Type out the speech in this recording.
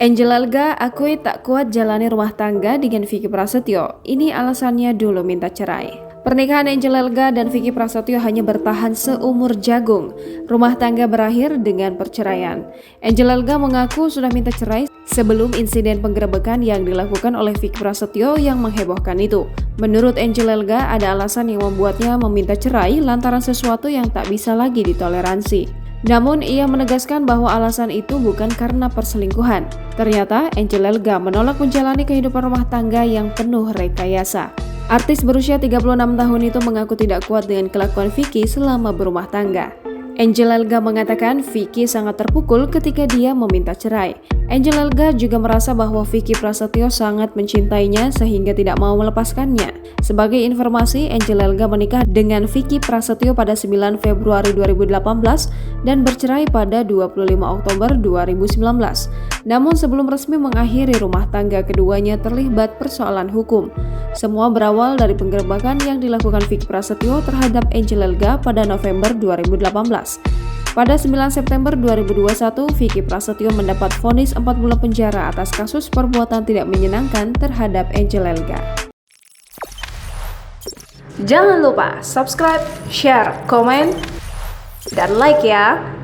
Angel Elga akui tak kuat jalani rumah tangga dengan Vicky Prasetyo. Ini alasannya dulu minta cerai. Pernikahan Angel Elga dan Vicky Prasetyo hanya bertahan seumur jagung. Rumah tangga berakhir dengan perceraian. Angel Elga mengaku sudah minta cerai sebelum insiden penggerebekan yang dilakukan oleh Vicky Prasetyo yang menghebohkan itu. Menurut Angel Elga, ada alasan yang membuatnya meminta cerai lantaran sesuatu yang tak bisa lagi ditoleransi. Namun, ia menegaskan bahwa alasan itu bukan karena perselingkuhan. Ternyata, Angel Elga menolak menjalani kehidupan rumah tangga yang penuh rekayasa. Artis berusia 36 tahun itu mengaku tidak kuat dengan kelakuan Vicky selama berumah tangga. Angel Elga mengatakan Vicky sangat terpukul ketika dia meminta cerai. Angel Elga juga merasa bahwa Vicky Prasetyo sangat mencintainya sehingga tidak mau melepaskannya. Sebagai informasi, Angel Elga menikah dengan Vicky Prasetyo pada 9 Februari 2018 dan bercerai pada 25 Oktober 2019. Namun sebelum resmi mengakhiri rumah tangga keduanya terlibat persoalan hukum. Semua berawal dari penggerebekan yang dilakukan Vicky Prasetyo terhadap Angel Elga pada November 2018. Pada 9 September 2021, Vicky Prasetyo mendapat vonis 4 bulan penjara atas kasus perbuatan tidak menyenangkan terhadap Angel Elga. Jangan lupa subscribe, share, komen, dan like ya!